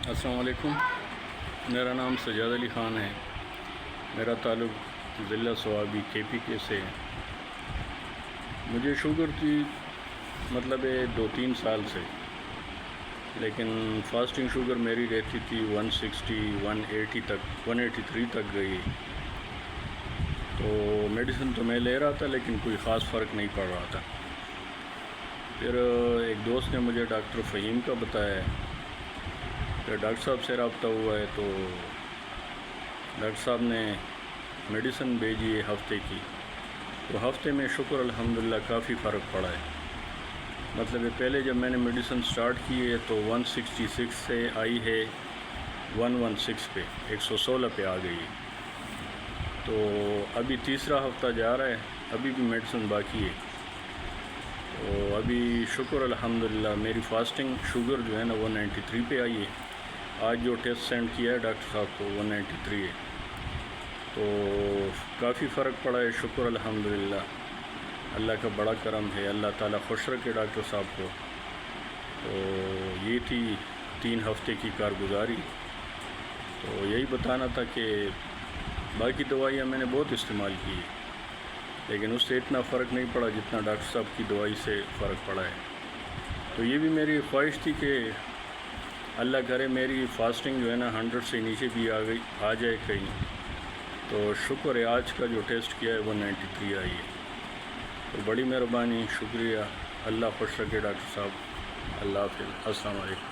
السلام علیکم، میرا نام سجاد علی خان ہے۔ میرا تعلق ضلع سوابی KPK سے ہے۔ مجھے شوگر تھی مطلب 2-3 سال سے، لیکن فاسٹنگ شوگر میری رہتی تھی 160 180 تک 183 تک گئی۔ تو میڈیسن تو میں لے رہا تھا لیکن کوئی خاص فرق نہیں پڑ رہا تھا۔ پھر ایک دوست نے مجھے ڈاکٹر فہیم کا بتایا ہے، پھر ڈاکٹر صاحب سے رابطہ ہوا ہے تو ڈاکٹر صاحب نے میڈیسن بھیجی ہے ہفتے کی، تو ہفتے میں شکر الحمدللہ کافی فرق پڑا ہے۔ مطلب پہلے جب میں نے میڈیسن سٹارٹ کی ہے تو 166 سے آئی ہے 116 پہ 116 پہ آ گئی ہے۔ تو ابھی تیسرا ہفتہ جا رہا ہے، ابھی بھی میڈیسن باقی ہے۔ تو ابھی شکر الحمدللہ میری فاسٹنگ شوگر جو ہے نا 193 پہ آئی ہے۔ آج جو ٹیسٹ سینڈ کیا ہے ڈاکٹر صاحب کو 193 ہے، تو کافی فرق پڑا ہے۔ شکر الحمدللہ، اللہ کا بڑا کرم ہے، اللہ تعالیٰ خوش رکھے ڈاکٹر صاحب کو۔ تو یہ تھی 3 ہفتے کی کارگزاری۔ تو یہی بتانا تھا کہ باقی دوائیاں میں نے بہت استعمال کی ہے، لیکن اس سے اتنا فرق نہیں پڑا جتنا ڈاکٹر صاحب کی دوائی سے فرق پڑا ہے۔ تو یہ بھی میری خواہش تھی کہ اللہ کرے میری فاسٹنگ جو ہے نا 100 سے نیچے بھی آ جائے کہیں۔ تو شکر ہے آج کا جو ٹیسٹ کیا ہے 193 آئی ہے۔ تو بڑی مہربانی، شکریہ، اللہ خوش رکھے ڈاکٹر صاحب۔ اللہ حافظ، السلام علیکم۔